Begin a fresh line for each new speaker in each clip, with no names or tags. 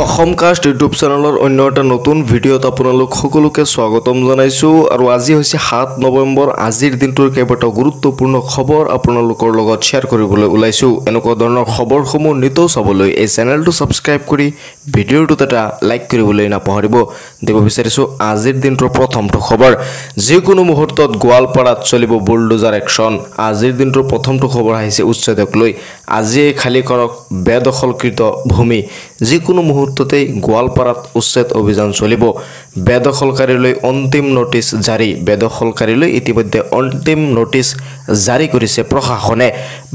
অসমকাষ্ট YouTube চেনেলৰ অন্য এটা নতুন ভিডিঅ'ত আপোনালোক সকলোকে স্বাগতম জনাইছো আৰু আজি হৈছে 7 নৱেম্বৰ আজিৰ দিনটোৰ কেইবাটাও গুৰুত্বপূৰ্ণ খবৰ আপোনালোকৰ লগত শ্বেয়াৰ কৰিবলৈ ওলাইছো এনেকুৱা ধৰণৰ খবৰসমূহ নিতৌ চাবলৈ এই চেনেলটো সাবস্ক্ৰাইব কৰি ভিডিঅ'টোত এটা লাইক কৰিবলৈ নাপাহৰিব দেব বিচাৰিছো আজিৰ দিনটোৰ প্ৰথমটো খবৰ যিকোনো মুহূৰ্তত গোৱালপাৰাত চলিব বুলডোজাৰ একশন আজিৰ দিনটোৰ প্ৰথমটো খবৰ আহিছে উচ্ছেদক লৈ আজি খালি কৰক বেদখলকৃত ভূমি যিকোনো মুহূৰ্ততে গোৱালপাৰাত উচ্ছেদ অভিযান চলিব বেদখলকাৰীলৈ অন্তিম নোটিছ জাৰি বেদখলকাৰীলৈ ইতিমধ্যে অন্তিম নোটিছ জাৰি কৰিছে প্ৰশাসনে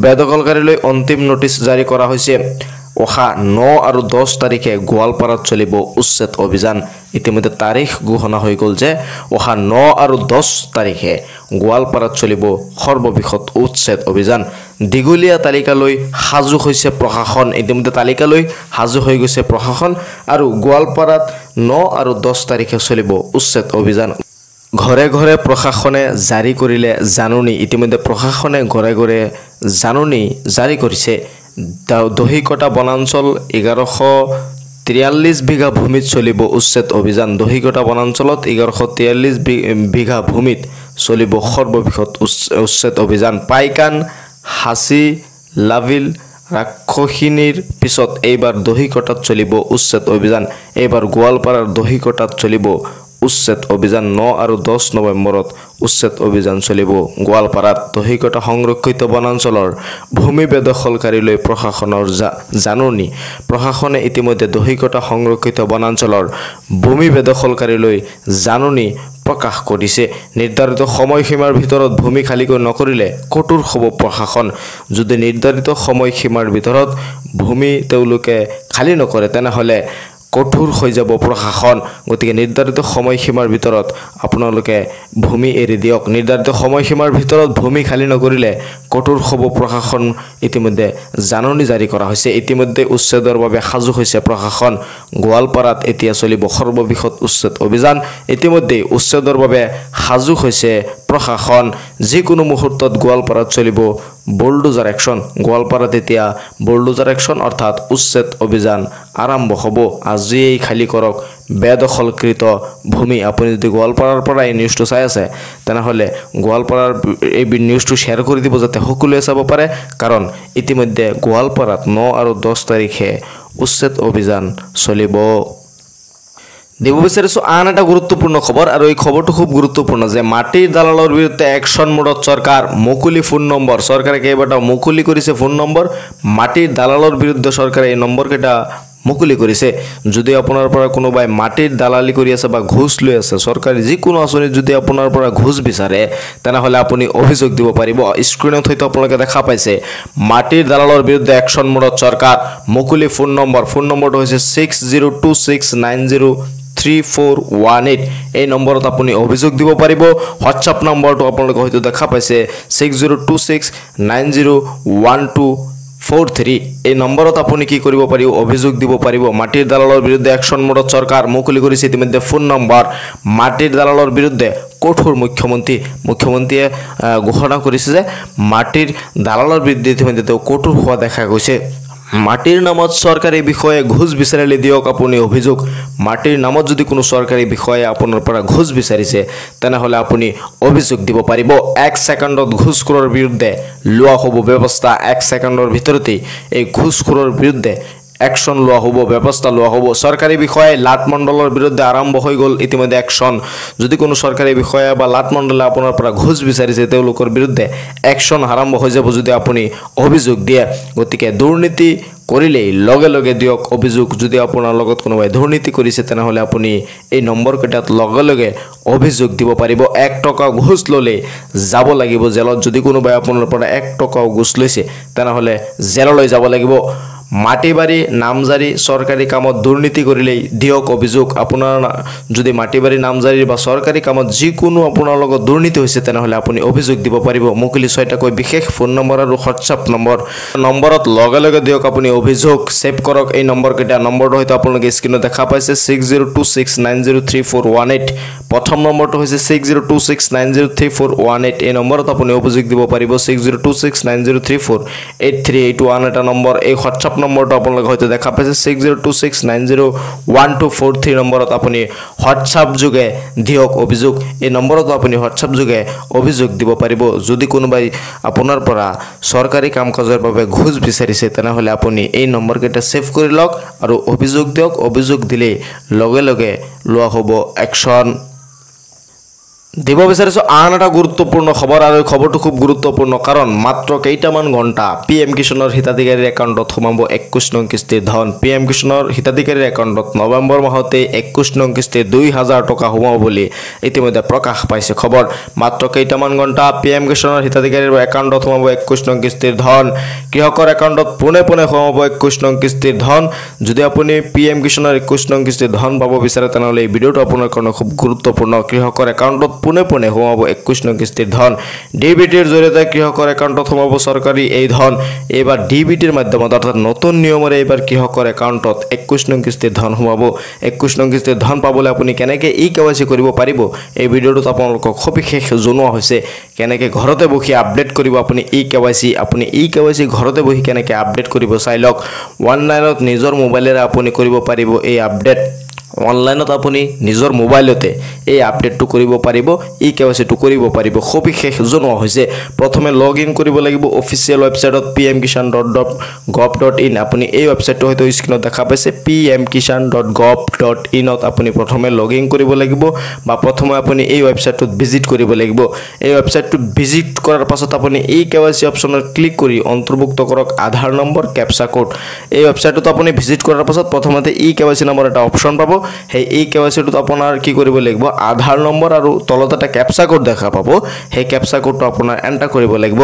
বেদখলকাৰীলৈ অন্তিম নোটিছ জাৰি কৰা হৈছে ওখা 9 আৰু 10 তাৰিখে গোৱালপাৰাত চলিব উচ্ছেদ অভিযান ইতিমধ্যে তাৰিখ ঘোষণা হৈ গল যে ওখা 9 আৰু 10 তাৰিখে গোৱালপাৰাত চলিব সৰ্ববৃহৎ উচ্ছেদ অভিযান দিগুলিয়া তালিকালৈ হাজু হৈছে প্ৰশাসন ইতিমধ্যে তালিকালৈ হাজু হৈ গৈছে প্ৰশাসন আৰু গোৱালপাৰাত 9 আৰু 10 তাৰিখে চলিব উচ্ছেদ অভিযান ঘৰে ঘৰে প্ৰশাসনে জাৰি কৰিলে জাননী ইতিমধ্যে প্ৰশাসনে ঘৰে ঘৰে জাননী জাৰি কৰিছে দহিকটা বনাঞ্চল 1143 বিঘা ভূমিত চলিব উচ্ছেদ অভিযান দহিকটা বনাঞ্চলত 1143 বিঘা ভূমিত চলিব সৰ্ববৃহৎ উচ্ছেদ অভিযান পাইকান হাসি লাভিল ৰাক্ষসিনীৰ পিছত এইবাৰ দহিকটাত চলিব উচ্ছেদ অভিযান এইবাৰ গোৱালপাৰাৰ দহিকটাত চলিব উচ্ছেদ অভিযান 9 আৰু 10 নৱেম্বৰত উচ্ছেদ অভিযান চলিব গোৱালপাৰাত দহিকটা সংৰক্ষিত বনাঞ্চলৰ ভূমি বেদখলকাৰীলৈ প্ৰশাসনৰ জাননী প্ৰশাসনে ইতিমধ্যে দহিকটা সংৰক্ষিত বনাঞ্চলৰ ভূমি বেদখলকাৰীলৈ জাননী প্ৰকাশ কৰিছে নিৰ্ধাৰিত সময়সীমাৰ ভিতৰত ভূমি খালি নকৰিলে কঠোৰ হ'ব প্ৰশাসন যদি নিৰ্ধাৰিত সময়সীমাৰ ভিতৰত ভূমি তেওঁলোকে খালি নকৰে তেনেহলে কঠোৰ হৈ যাব প্ৰশাসন গতিকে নিৰ্ধাৰিত সময়সীমাৰ ভিতৰত আপোনালোকে ভূমি এৰি দিয়ক নিৰ্ধাৰিত সময়সীমাৰ ভিতৰত ভূমি খালি নকৰিলে কঠোৰ হ'ব প্ৰশাসন ইতিমধ্যে জাননী জাৰি কৰা হৈছে ইতিমধ্যে উচ্ছেদৰ বাবে সাজু হৈছে প্ৰশাসন গোৱালপাৰাত এতিয়া চলিব সৰ্ববৃহৎ উচ্ছেদ অভিযান ইতিমধ্যে উচ্ছেদৰ বাবে সাজু হৈছে প্ৰশাসন যিকোনো মুহূৰ্তত গোৱালপাৰাত চলিব বুলডোজাৰ একশন গোৱালপাৰাত এতিয়া বুলডোজাৰ একশন অৰ্থাৎ উচ্ছেদ অভিযান আৰম্ভ হ'ব আজি খালি কৰক বেদখলকৃত ভূমি আপুনি যদি গোৱালপাৰাৰ পৰা এই নিউজটো চাই আছে তেনেহলে গোৱালপাৰাৰ এই নিউজটো শ্বেয়াৰ কৰি দিব যাতে সকলোৱে চাব পাৰে কাৰণ ইতিমধ্যে গোৱালপাৰাত 9 আৰু 10 তাৰিখে উচ্ছেদ অভিযান চলিব দেব বিচাৰিছো আন এটা গুৰুত্বপূৰ্ণ খবৰ আৰু এই খবৰটো খুব গুৰুত্বপূৰ্ণ যে মাটিৰ দালালৰ বিৰুদ্ধে একশন মোডত চৰকাৰ মুকলি ফোন নম্বৰ চৰকাৰে কেইবাটাও মুকলি কৰিছে ফোন নম্বৰ মাটিৰ দালালৰ বিৰুদ্ধে চৰকাৰে এই নম্বৰ কেইটা মুকলি কৰিছে যদি আপোনাৰ পৰা কোনোবাই মাটিৰ দালালি কৰি আছে বা ঘুষ লৈ আছে চৰকাৰী যিকোনো আঁচনি যদি আপোনাৰ পৰা ঘুষ বিচাৰে তেনেহলে আপুনি অভিযোগ দিব পাৰিব স্ক্ৰিনত হয়তো আপোনালোকে দেখা পাইছে মাটিৰ দালালৰ বিৰুদ্ধে একশন মোডত চৰকাৰ মুকলি ফোন নম্বৰটো হৈছে 6026903418 এই নম্বৰত আপুনি অভিযোগ দিব পাৰিব হোৱাটছআপ নম্বৰটো আপোনালোকে হয়তো দেখা পাইছে 6026901243 এই নম্বৰত আপুনি কি কৰিব পাৰিব অভিযোগ দিব পাৰিব মাটিৰ দালালৰ বিৰুদ্ধে একশন মোডত চৰকাৰ মুকলি কৰিছে ইতিমধ্যে ফোন নম্বৰ মাটিৰ দালালৰ বিৰুদ্ধে কঠোৰ মুখ্যমন্ত্ৰীয়ে ঘোষণা কৰিছে যে মাটিৰ দালালৰ বিৰুদ্ধে ইতিমধ্যে কঠোৰ হোৱা দেখা গৈছে মাটিৰ নামত চৰকাৰী বিষয়ে ঘুষ বিচাৰিলে দিয়ক আপুনি অভিযোগ মাটিৰ নামত যদি কোনো চৰকাৰী বিষয়ে আপোনাৰ পৰা ঘুষ বিচাৰিছে তেনেহলে আপুনি অভিযোগ দিব পাৰিব 1 সেকেন্ডত ঘুষখোৰৰ বিৰুদ্ধে লোৱা হ'ব ব্যৱস্থা 1 সেকেন্ডৰ ভিতৰতে এই ঘুষখোৰৰ বিৰুদ্ধে একশন লোৱা হ'ব ব্যৱস্থা লোৱা হ'ব চৰকাৰী বিষয়ে লাটমণ্ডলৰ বিৰুদ্ধে আৰম্ভ হৈ গল ইতিমধ্যে একশন যদি কোনো চৰকাৰী বিষয়ে বা লাটমণ্ডলে আপোনাৰ পৰা ঘুষ বিচাৰিছে তেওঁলোকৰ বিৰুদ্ধে একশন আৰম্ভ হৈ যাব যদি আপুনি অভিযোগ দিয়ে গতিকে দুৰ্নীতি কৰিলে লগে লগে দিয়ক অভিযোগ যদি আপোনাৰ লগত কোনোবাই দুৰ্নীতি কৰিছে তেনেহলে আপুনি এই নম্বৰ কেইটাত লগে লগে অভিযোগ দিব পাৰিব 1 টকা ঘুষ ললে যাব লাগিব জেলত যদি কোনোবাই আপোনাৰ পৰা 1 টকা ঘুষ লৈছে তেনেহলে জেললৈ যাব লাগিব মাটিবাৰী নামজাৰি চৰকাৰী কামত দুৰ্নীতি কৰিলে দিয়ক অভিযোগ আপোনাৰ যদি মাটিবাৰী নামজাৰি বা চৰকাৰী কামত যিকোনো আপোনাৰ লগত দুৰ্নীতি হৈছে তেনেহলে আপুনি অভিযোগ দিব পাৰিব মুকলি 6টা কৈ বিশেষ ফোন নম্বৰ আৰু হোৱাটছআপ নম্বৰত লগে লগে দিয়ক আপুনি অভিযোগ সেভ কৰক এই নম্বৰ কেইটা নম্বৰটো হয়তো আপোনালোকে স্ক্ৰিনত দেখা পাইছে 6026903418 প্ৰথম নম্বৰটো হৈছে 6026903418 এই নম্বৰত আপুনি অভিযোগ দিব পাৰিব 6026903483 এইটো আন এটা নম্বৰ এই হোৱাটছআপ নম্বৰটো আপোনালোকে হয়তো দেখা পাইছে 6026901243 নম্বৰত আপুনি হোৱাটছআপ যোগে দিয়ক অভিযোগ এই নম্বৰতো আপুনি হোৱাটছআপ যোগে অভিযোগ দিব পাৰিব যদি কোনোবাই আপোনাৰ পৰা চৰকাৰী কাম কাজৰ বাবে ঘুষ বিচাৰিছে তেনেহলে আপুনি এই নম্বৰকেইটা সেভ কৰি লওক আৰু অভিযোগ দিয়ক অভিযোগ দিলে লগে লগে লোৱা হ'ব একশন দিব বিচাৰিছো আন এটা গুৰুত্বপূৰ্ণ খবৰ আৰু খবৰটো খুব গুৰুত্বপূৰ্ণ কাৰণ মাত্ৰ কেইটামান ঘণ্টা পিএম কিষাণৰ হিতাধিকাৰীৰ একাউণ্টত সোমাব 21 নং কিস্তিৰ ধন পিএম কিষাণৰ হিতাধিকাৰীৰ একাউণ্টত নৱেম্বৰ মাহতে 21 নং কিস্তিৰ 2000 টকা সোমাব বুলি ইতিমধ্যে প্ৰকাশ পাইছে খবৰ মাত্ৰ কেইটামান ঘণ্টা পিএম কিষাণৰ হিতাধিকাৰীৰ একাউণ্টত সোমাব 21 নং কিস্তিৰ ধন কৃষকৰ একাউণ্টত পুনে সোমাব 21 নং কিস্তিৰ ধন যদি আপুনি পিএম কিষাণৰ 21 নং কিস্তিৰ ধন পাব বিচাৰে তেনেহলে এই ভিডিঅটো আপোনাৰ কাৰণে খুব গুৰুত্বপূৰ্ণ কৃষকৰ একাউণ্টত পুনে সোমাব 21 নং কিস্তিৰ ধন ডিবিটিৰ জৰিয়তে কৃষকৰ একাউণ্টত সোমাব চৰকাৰী এই ধন এবাৰ ডিবিটিৰ মাধ্যমত অৰ্থাৎ নতুন নিয়মৰে এবাৰ কৃষকৰ একাউণ্টত 21 নং কিস্তিৰ ধন সোমাব 21 নং কিস্তিৰ ধন পাবলৈ আপুনি কেনেকৈ ইকেৱাইচি কৰিব পাৰিব এই ভিডিঅটোত আপোনালোকক সবিশেষ জনোৱা হৈছে কেনেকৈ ঘৰতে বহি আপডেট কৰিব আপুনি ইকেৱাইচি ঘৰতে বহি কেনেকৈ আপডেট কৰিব চাই লওক অনলাইনত নিজৰ মোবাইলেৰে আপুনি কৰিব পাৰিব এই আপডেট অনলাইনত আপুনি নিজৰ মোবাইলতে এই আপডেটটো কৰিব পাৰিব ইকেৱাইচিটো কৰিব পাৰিব সবিশেষ জনোৱা হৈছে প্ৰথমে লগইন কৰিব লাগিব অফিচিয়েল ৱেবছাইটত pmkishan.gov.in আপুনি এই ৱেবছাইটটো হয়তো স্ক্ৰিনত দেখা পাইছে pmkishan.gov.in ত আপুনি প্ৰথমে লগইন কৰিব লাগিব বা প্ৰথমে আপুনি এই ৱেবছাইটটোত ভিজিট কৰিব লাগিব এই ৱেবছাইটটোত ভিজিট কৰাৰ পাছত আপুনি ইকেৱাইচি অপচনত ক্লিক কৰি অন্তৰ্ভুক্ত কৰক আধাৰ নম্বৰ ক্যাপচা কোড এই ৱেবছাইটটোত আপুনি ভিজিট কৰাৰ পাছত প্ৰথমতে ইকেৱাইচি নম্বৰ এটা অপচন পাব সেই ইকেৱাইচিটোত আপোনাৰ কি কৰিব লাগিব আধাৰ নম্বৰ আৰু তলত এটা ক্যাপচা কোড দেখা পাব সেই ক্যাপচা কোডটো আপোনাৰ এন্টাৰ কৰিব লাগিব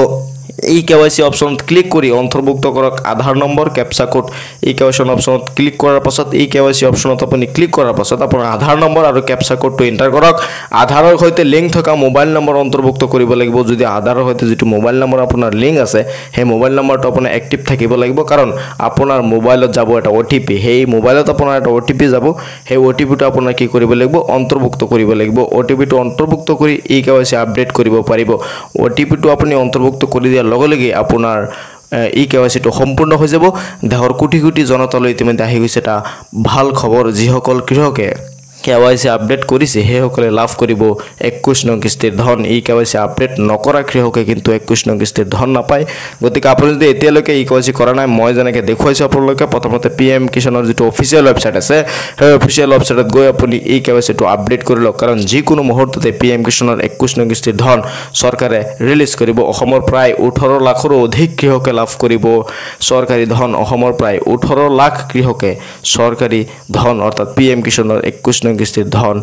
ইকেৱাইচি অপচনত ক্লিক কৰি অন্তৰ্ভুক্ত কৰক আধাৰ নম্বৰ ক্যাপচা কোড ইকেৱাইচি অপচনত ক্লিক কৰাৰ পাছত ইকেৱাইচি অপচনত আপুনি ক্লিক কৰাৰ পাছত আপোনাৰ আধাৰ নম্বৰ আৰু ক্যাপচা কোডটো এন্টাৰ কৰক আধাৰৰ সৈতে লিংক থকা মোবাইল নম্বৰ অন্তৰ্ভুক্ত কৰিব লাগিব যদি আধাৰৰ সৈতে যেটো মোবাইল নম্বৰ আপোনাৰ লিংক আছে সেই মোবাইল নম্বৰটো আপোনাৰ এক্টিভ থাকিব লাগিব কাৰণ আপোনাৰ মোবাইলত যাব এটা ওটিপি সেই মোবাইলত আপোনাৰ এটা ওটিপি যাব সেই ওটিপিটো আপোনাৰ কি কৰিব লাগিব অন্তৰ্ভুক্ত কৰিব লাগিব ওটিপিটো অন্তৰ্ভুক্ত কৰি ইকেৱাইচি আপডেট কৰিব পাৰিব ওটিপিটো আপুনি অন্তৰ্ভুক্ত কৰি দিয়াৰ লগে লগে আপোনাৰ ইকেৱাইচিটো সম্পূৰ্ণ হৈ যাব দেহৰ কোটি কোটি জনতালৈ ইতিমধ্যে আহি গৈছে এটা ভাল খবৰ যিসকল কৃষকে কেৱাইচি আপডেট কৰিছে হেসকলে লাভ কৰিব 21 নং কিস্তিৰ ধন ইকেৱাইচি আপডেট নকৰা কৃষকে কিন্তু 21 নং কিস্তিৰ ধন নাপায় গতিকে আপুনি যদি এতিয়ালৈকে ইকেৱাইচি কৰা নাই মই যেনেকৈ দেখুৱাইছো আপোনালোকে প্ৰথমতে পিএম কিষাণৰ যেটো অফিচিয়েল ৱেবছাইট আছে সেই অফিচিয়েল ৱেবছাইটত গৈ আপুনি ইকেৱাইচিটো আপডেট কৰি লওক কাৰণ যিকোনো মুহূৰ্ততে পিএম কিষাণৰ 21 নং কিস্তিৰ ধন চৰকাৰে ৰিলিজ কৰিব অসমৰ প্ৰায় 18 লাখৰো অধিক কৃষকে লাভ কৰিব চৰকাৰী ধন অসমৰ প্ৰায় 18 লাখ কৃষকে চৰকাৰী ধন অৰ্থাৎ পিএম কিষাণৰ 21 নং কিস্তিৰ ধন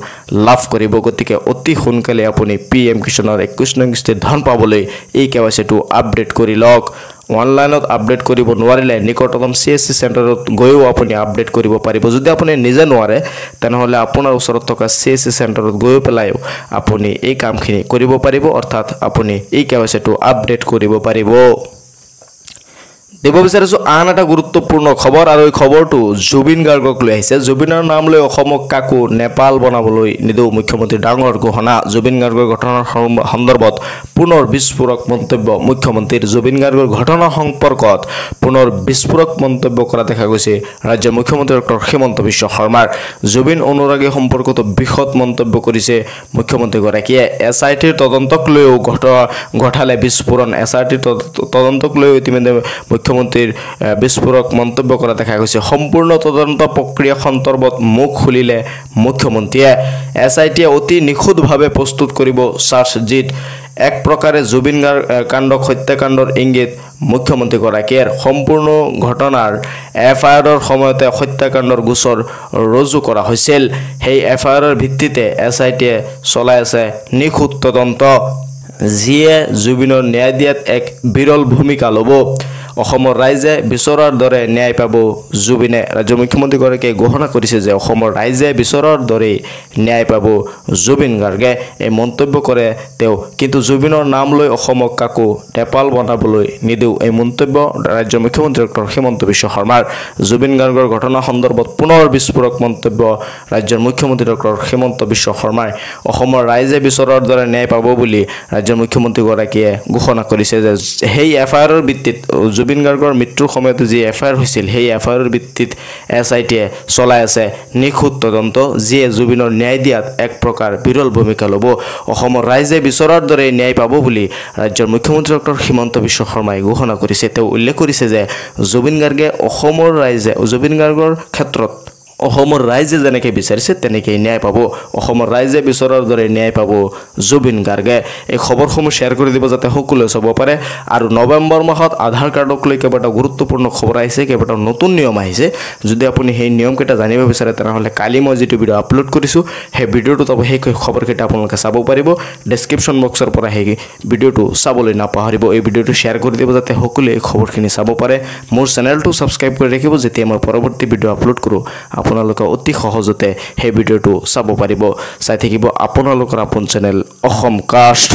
লাভ কৰিব গতিকে অতি সোনকালে আপুনি পিএম কিষাণৰ 21 নং কিস্তিৰ ধন পাবলৈ এই কেৱাইচিটো আপডেট কৰি লওক অনলাইনত আপডেট কৰিব নোৱাৰিলে নিকটতম সিএসসি সেন্টাৰত গৈও আপুনি আপডেট কৰিব পাৰিব যদি আপুনি নিজে নোৱাৰে তেনেহলে আপোনাৰ ওচৰত থকা সিএসসি সেন্টাৰত গৈ পেলাইও আপুনি এই কামখিনি কৰিব পাৰিব অৰ্থাৎ আপুনি এই কেৱাইচিটো আপডেট কৰিব পাৰিব দেব বিচাৰিছো আন এটা গুৰুত্বপূৰ্ণ খবৰ আৰু এই খবৰটো জুবিন গাৰ্গক লৈ আহিছে জুবিনৰ নাম লৈ অসমক কাকো নেপাল বনাবলৈ নিদৌ মুখ্যমন্ত্ৰী ডাঙৰ ঘোষণা জুবিন গাৰ্গৰ ঘটনাৰ সন্দৰ্ভত পুনৰ বিস্ফোৰক মন্তব্য মুখ্যমন্ত্ৰীৰ জুবিন গাৰ্গৰ ঘটনা সম্পৰ্কত পুনৰ বিস্ফোৰক মন্তব্য কৰা দেখা গৈছে ৰাজ্যৰ মুখ্যমন্ত্ৰী ডক্টৰ হিমন্ত বিশ্ব শৰ্মাৰ জুবিন অনুৰাগী সম্পৰ্কত বিশদ মন্তব্য কৰিছে মুখ্যমন্ত্ৰী গৰাকীয়ে এসআইটিৰ তদন্তক লৈও ঘটালে বিস্ফোৰণ এসআইটিৰ তদন্তক লৈ ইতিমধ্যে মুখ্যমন্ত্ৰীৰ বিস্ফোৰক মন্তব্য কৰা দেখা গৈছে সম্পূৰ্ণ তদন্ত প্ৰক্ৰিয়া সন্দৰ্ভত মুখ খুলিলে মুখ্যমন্ত্ৰীয়ে এসআইটিয়ে অতি নিখুঁতভাৱে প্ৰস্তুত কৰিব চাৰ্জশিট এক প্ৰকাৰে জুবিন কাণ্ডক হত্যাকাণ্ডৰ ইংগিত মুখ্যমন্ত্ৰী গৰাকীৰ সম্পূৰ্ণ ঘটনাৰ এফআইআৰৰ সময়তে হত্যাকাণ্ডৰ গোচৰ ৰুজু কৰা হৈছিল সেই এফআইআৰৰ ভিত্তিতে এসআইটিয়ে চলাই আছে নিখুঁত তদন্ত যিয়ে জুবিনৰ ন্যায় দিয়াত এক বিৰল ভূমিকা ল'ব অসমৰ ৰাইজে বিচৰাৰ দৰে ন্যায় পাব জুবিনে ৰাজ্য মুখ্যমন্ত্ৰী গৰাকীয়ে ঘোষণা কৰিছে যে অসমৰ ৰাইজে বিচৰাৰ দৰে ন্যায় পাব জুবিন গাৰ্গে এই মন্তব্য কৰে তেওঁ কিন্তু জুবিনৰ নাম লৈ অসমক কাকো নেপাল বনাবলৈ নিদিও এই মন্তব্য ৰাজ্য মুখ্যমন্ত্ৰী ডক্টৰ হিমন্ত বিশ্ব শৰ্মাৰ জুবিন গাৰ্গৰ ঘটনা সন্দৰ্ভত পুনৰ বিস্ফোৰক মন্তব্য ৰাজ্যৰ মুখ্যমন্ত্ৰী ডক্টৰ হিমন্ত বিশ্ব শৰ্মাই অসমৰ ৰাইজে বিচৰাৰ দৰে ন্যায় পাব বুলি ৰাজ্যৰ মুখ্যমন্ত্ৰী গৰাকীয়ে ঘোষণা কৰিছে যে সেই এফআইআৰৰ ভিত্তিত জুবিন গাৰ্গৰ মৃত্যুৰ সময়ত যি এফআইআৰ হৈছিল সেই এফআইআৰৰ ভিত্তিত এছআইটিয়ে চলাই আছে নিখুঁত তদন্ত যিয়ে জুবিনৰ ন্যায় দিয়াত এক প্ৰকাৰ বিৰল ভূমিকা ল'ব অসমৰ ৰাইজে বিচৰাৰ দৰে ন্যায় পাব বুলি ৰাজ্যৰ মুখ্যমন্ত্ৰী ডক্টৰ হিমন্ত বিশ্ব শৰ্মাই ঘোষণা কৰিছে তেওঁ উল্লেখ কৰিছে যে জুবিন গাৰ্গে অসমৰ ৰাইজে জুবিন গাৰ্গৰ ক্ষেত্ৰত অসমৰ ৰাইজে যেনেকৈ বিচাৰিছে তেনেকৈ ন্যায় পাব অসমৰ ৰাইজে বিচৰাৰ দৰে ন্যায় পাব জুবিন গাৰ্গে এই খবৰসমূহ শ্বেয়াৰ কৰি দিব যাতে সকলোৱে চাব পাৰে আৰু নৱেম্বৰ মাহত আধাৰ কাৰ্ডক লৈ কেইবাটাও গুৰুত্বপূৰ্ণ খবৰ আহিছে কেইবাটাও নতুন নিয়ম আহিছে যদি আপুনি সেই নিয়মকেইটা জানিব বিচাৰে তেনেহ'লে কালি মই যিটো ভিডিঅ' আপলোড কৰিছোঁ সেই ভিডিঅ'টোত সেই খবৰকেইটা আপোনালোকে চাব পাৰিব ডেছক্ৰিপশ্যন বক্সৰ পৰা সেই ভিডিঅ'টো চাবলৈ নাপাহৰিব এই ভিডিঅ'টো শ্বেয়াৰ কৰি দিব যাতে সকলোৱে এই খবৰখিনি চাব পাৰে মোৰ চেনেলটো ছাবস্ক্ৰাইব কৰি ৰাখিব যেতিয়া মই পৰৱৰ্তী ভিডিঅ' আপলোড কৰোঁ আপোনালোকে অতি সহজতে সেই ভিডিঅ'টো চাব পাৰিব চাই থাকিব আপোনালোকৰ আপোন চেনেল অসম কাষ্ট।